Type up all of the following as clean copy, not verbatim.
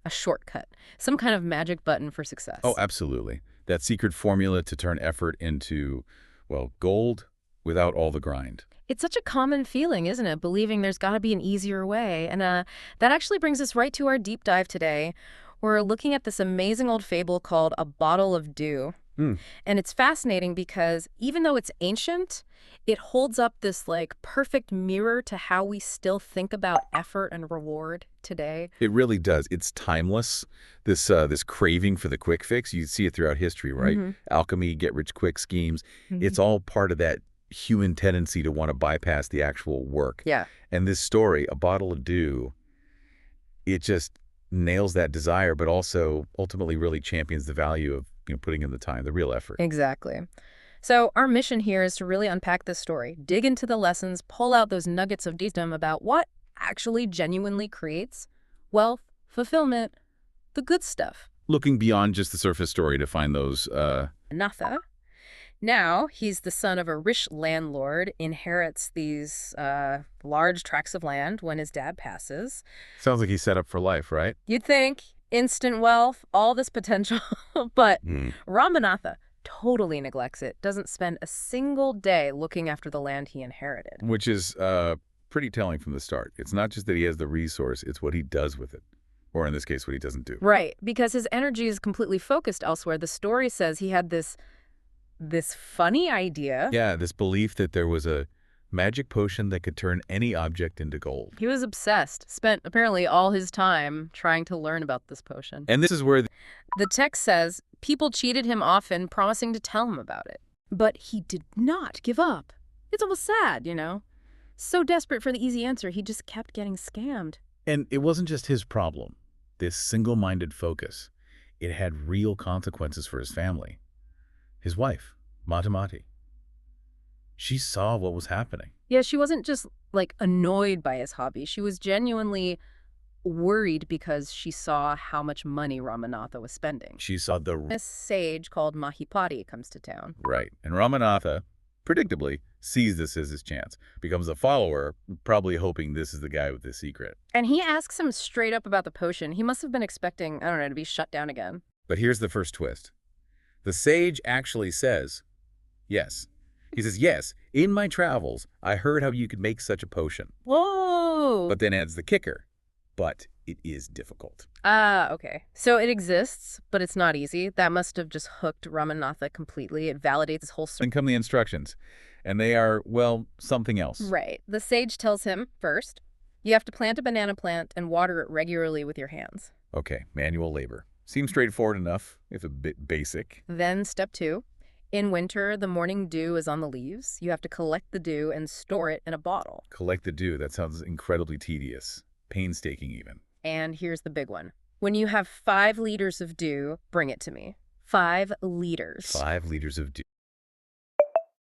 a shortcut, some kind of magic button for Oh, success. absolutely. That secret formula to turn effort into, well, gold without all the grind. It's such a common feeling, isn't it? Believing there's got to be an easier way. And that actually brings us right to our deep dive today. We're looking at this amazing old fable called A Bottle of Dew. Hmm. And it's fascinating because even though it's ancient, it holds up this like perfect mirror to how we still think about effort and reward today. It really does. It's timeless. This craving for the quick fix, you see it throughout history, right? Hmm. Alchemy, get-rich-quick schemes. It's all part of that human tendency to want to bypass the actual work. Yeah. And this story, A Bottle of Dew, it just nails that desire, but also ultimately really champions the value of putting in the time, the real effort. Exactly. So our mission here is to really unpack this story, dig into the lessons, pull out those nuggets of wisdom about what actually genuinely creates wealth, fulfillment, the good stuff. Looking beyond just the surface story to find those, Natha. Now, he's the son of a rich landlord, inherits these large tracts of land when his dad passes. sounds like he's set up for life, right? You'd think instant wealth, all this potential, but Hmm. Ramanatha totally neglects it, doesn't spend a single day looking after the land he inherited. Which is pretty telling from the start. It's not just that he has the resource, it's what he does with it. Or in this case, what he doesn't do. Right, because his energy is completely focused elsewhere. The story says he had this funny idea. Yeah, this belief that there was a magic potion that could turn any object into gold. He was obsessed, spent apparently all his time trying to learn about this potion. And this is where The text says people cheated him often, promising to tell him about it. But he did not give up. It's almost sad, you know? So desperate for the easy answer, he just kept getting scammed. and it wasn't just his problem. This single-minded focus, it had real consequences for his family. His wife, Matamati, she saw what was happening. Yeah, she wasn't just, like, annoyed by his hobby. She was genuinely worried because she saw how much money Ramanatha was spending. She saw the This sage called Mahipati comes to town. right. And Ramanatha, predictably, sees this as his chance, becomes a follower, probably hoping this is the guy with the secret. And he asks him straight up about the potion. He must have been expecting, I don't know, to be shut down again. But here's the first twist. The sage actually says, yes. He says, yes, in my travels, I heard how you could make such a potion. Whoa! But then adds the kicker. But it is difficult. Ah, okay. So it exists, but it's not easy. That must have just hooked Ramanatha completely. It validates his whole story. Then come the instructions. And they are, well, something else. Right. The sage tells him, first, you have to plant a banana plant and water it regularly with your hands. Okay, manual labor. Seems straightforward enough, if a bit basic. Then step 2. In winter, the morning dew is on the leaves. You have to collect the dew and store it in a bottle. Collect the dew. That sounds incredibly tedious. Painstaking even. And here's the big one. When you have 5 liters of dew, bring it to me. 5 liters. 5 liters of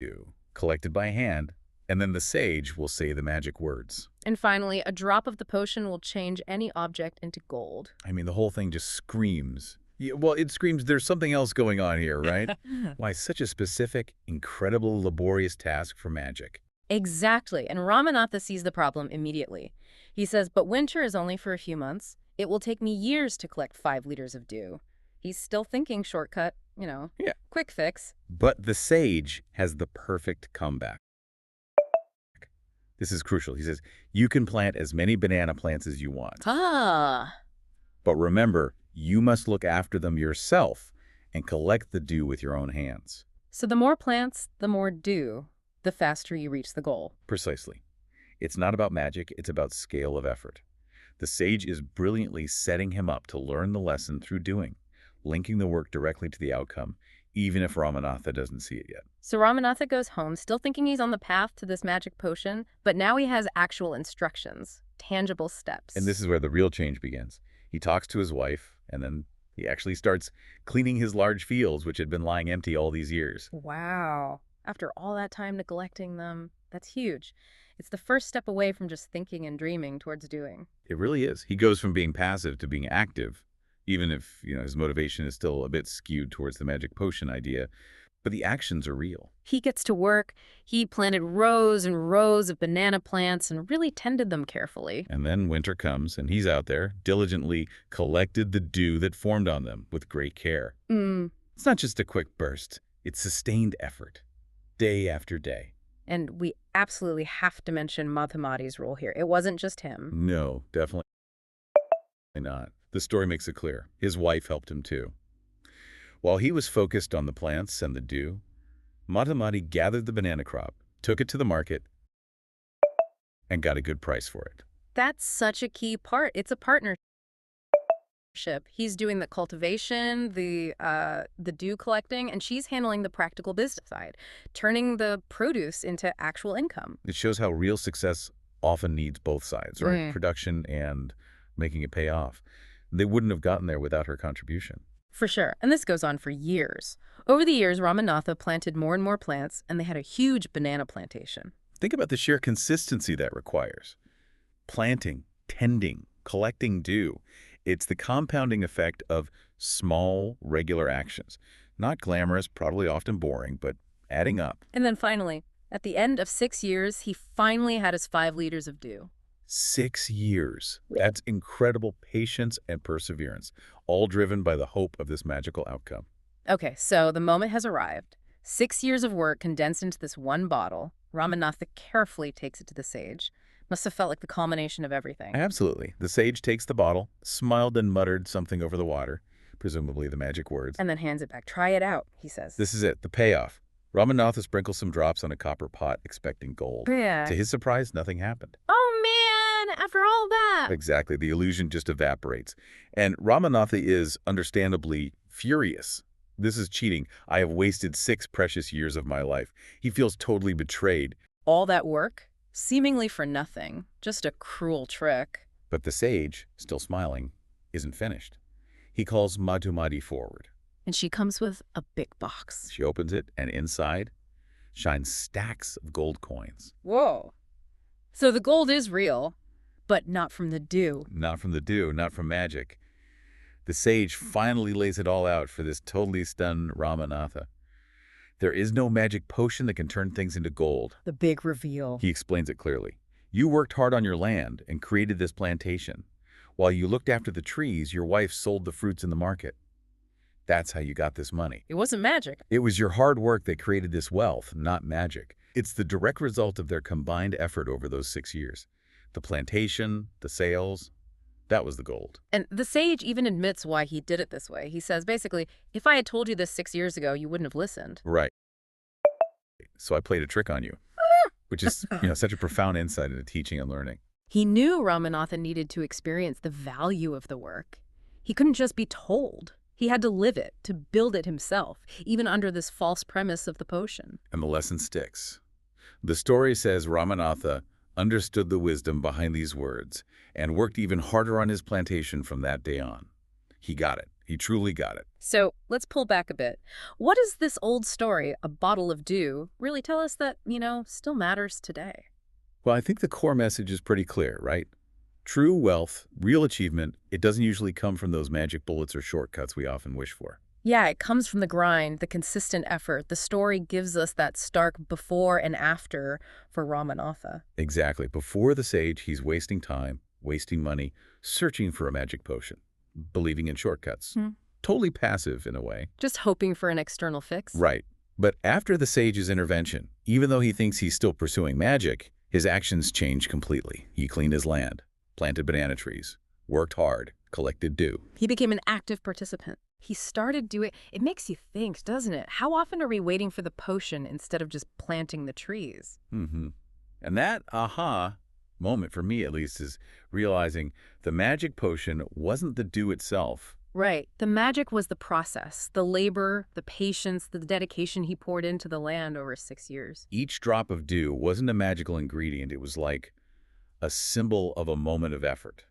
dew. Collected by hand. And then the sage will say the magic words. And finally, a drop of the potion will change any object into gold. I mean, the whole thing just screams. Yeah, well, it screams there's something else going on here, right? Why such a specific, incredible, laborious task for magic? Exactly. And Ramanatha sees the problem immediately. He says, but winter is only for a few months. It will take me years to collect 5 liters of dew. He's still thinking shortcut, Yeah. quick fix. But the sage has the perfect comeback. This is crucial. He says, you can plant as many banana plants as you want. Ah. But remember, you must look after them yourself and collect the dew with your own hands. So the more plants, the more dew, the faster you reach the goal. Precisely. It's not about magic, it's about scale of effort. The sage is brilliantly setting him up to learn the lesson through doing, linking the work directly to the outcome, even if Ramanatha doesn't see it yet. So Ramanatha goes home, still thinking he's on the path to this magic potion, but now he has actual instructions, tangible steps. And this is where the real change begins. He talks to his wife, and then he actually starts cleaning his large fields, which had been lying empty all these years. Wow. After all that time neglecting them, that's huge. It's the first step away from just thinking and dreaming towards doing. It really is. He goes from being passive to being active, even if his motivation is still a bit skewed towards the magic potion idea. But the actions are real. He gets to work. He planted rows and rows of banana plants and really tended them carefully. And then winter comes, and he's out there, diligently collected the dew that formed on them with great care. Mm. It's not just a quick burst. It's sustained effort, day after day. And we absolutely have to mention Madhumati's role here. It wasn't just him. No, definitely not. The story makes it clear. His wife helped him too. While he was focused on the plants and the dew, Madhumati gathered the banana crop, took it to the market, and got a good price for it. That's such a key part. It's a partnership. He's doing the cultivation, the dew collecting, and she's handling the practical business side, turning the produce into actual income. It shows how real success often needs both sides, right? Production and making it pay off. They wouldn't have gotten there without her contribution. For sure. And this goes on for years. Over the years, Ramanatha planted more and more plants, and they had a huge banana plantation. Think about the sheer consistency that requires. Planting, tending, collecting dew. It's the compounding effect of small, regular actions. Not glamorous, probably often boring, but adding up. And then finally, at the end of 6 years, he finally had his 5 liters of dew. 6 years. That's incredible patience and perseverance, all driven by the hope of this magical outcome. Okay, so the moment has arrived. 6 years of work condensed into this one bottle. Ramanatha carefully takes it to the sage. Must have felt like the culmination of everything. Absolutely. The sage takes the bottle, smiled and muttered something over the water, presumably the magic words. And then hands it back. Try it out, he says. This is it, the payoff. Ramanatha sprinkles some drops on a copper pot, expecting gold. Yeah. To his surprise, nothing happened. Oh, man, after all that. Exactly. The illusion just evaporates. And Ramanatha is understandably furious. This is cheating. I have wasted 6 precious years of my life. He feels totally betrayed. All that work, seemingly for nothing. Just a cruel trick. But the sage, still smiling, isn't finished. He calls Madhumati forward. And she comes with a big box. She opens it, and inside shine stacks of gold coins. Whoa. So the gold is real, but not from the dew. Not from the dew, not from magic. The sage finally lays it all out for this totally stunned Ramanatha. There is no magic potion that can turn things into gold. The big reveal. He explains it clearly. You worked hard on your land and created this plantation. While you looked after the trees, your wife sold the fruits in the market. That's how you got this money. It wasn't magic. It was your hard work that created this wealth, not magic. It's the direct result of their combined effort over those 6 years. The plantation, the sales, that was the gold. And the sage even admits why he did it this way. He says, basically, if I had told you this 6 years ago, you wouldn't have listened. Right. So I played a trick on you, which is, such a profound insight into teaching and learning. He knew Ramanatha needed to experience the value of the work. He couldn't just be told. He had to live it, to build it himself, even under this false premise of the potion. And the lesson sticks. The story says Ramanatha understood the wisdom behind these words and worked even harder on his plantation from that day on. He got it. He truly got it. So let's pull back a bit. What does this old story, a bottle of dew, really tell us that, still matters today? Well, I think the core message is pretty clear, right? True wealth, real achievement, it doesn't usually come from those magic bullets or shortcuts we often wish for. Yeah, it comes from the grind, the consistent effort. The story gives us that stark before and after for Ramanatha. Exactly. Before the sage, he's wasting time, wasting money, searching for a magic potion, believing in shortcuts. Totally passive in a way. Just hoping for an external fix? Right. But after the sage's intervention, even though he thinks he's still pursuing magic, his actions change completely. He cleaned his land, planted banana trees, worked hard, collected dew. He became an active participant. He started doing... It makes you think, doesn't it? How often are we waiting for the potion instead of just planting the trees? And that aha moment, for me at least, is realizing the magic potion wasn't the dew itself. Right. The magic was the process, the labor, the patience, the dedication he poured into the land over 6 years. Each drop of dew wasn't a magical ingredient. It was like a symbol of a moment of effort,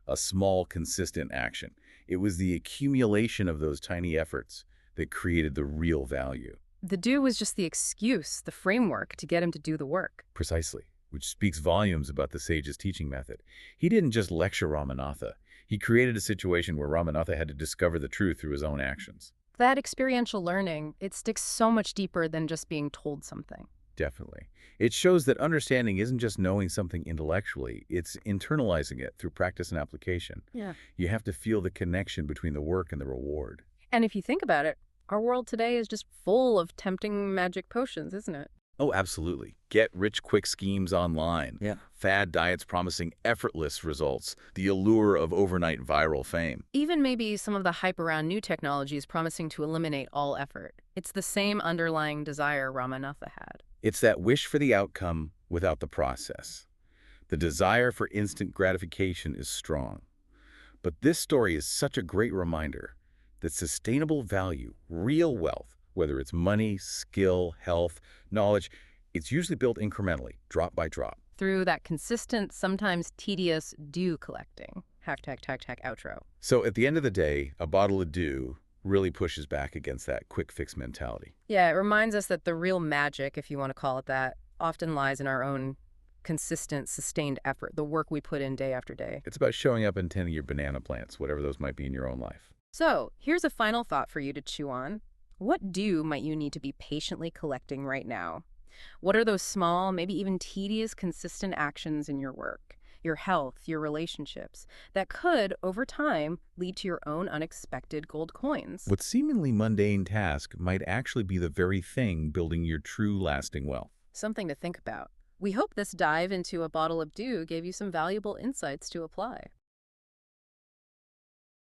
a small, consistent action. It was the accumulation of those tiny efforts that created the real value. The dew was just the excuse, the framework to get him to do the work. Precisely, which speaks volumes about the sage's teaching method. He didn't just lecture Ramanatha. He created a situation where Ramanatha had to discover the truth through his own actions. That experiential learning, it sticks so much deeper than just being told something. Definitely. It shows that understanding isn't just knowing something intellectually, it's internalizing it through practice and application. Yeah. You have to feel the connection between the work and the reward. And if you think about it, our world today is just full of tempting magic potions, isn't it? Oh, absolutely. Get-rich-quick schemes online. Yeah. Fad diets promising effortless results. The allure of overnight viral fame. Even maybe some of the hype around new technologies promising to eliminate all effort. It's the same underlying desire Ramanatha had. It's that wish for the outcome without the process. The desire for instant gratification is strong. But this story is such a great reminder that sustainable value, real wealth, whether it's money, skill, health, knowledge, it's usually built incrementally, drop by drop. Through that consistent, sometimes tedious dew collecting. Outro. So at the end of the day, a bottle of dew really pushes back against that quick fix mentality. Yeah, it reminds us that the real magic, if you want to call it that, often lies in our own consistent, sustained effort, the work we put in day after day. It's about showing up and tending your banana plants, whatever those might be in your own life. So, here's a final thought for you to chew on. What dew might you need to be patiently collecting right now? What are those small, maybe even tedious, consistent actions in your work, your health, your relationships, that could, over time, lead to your own unexpected gold coins? What seemingly mundane task might actually be the very thing building your true lasting wealth. Something to think about. We hope this dive into a bottle of dew gave you some valuable insights to apply.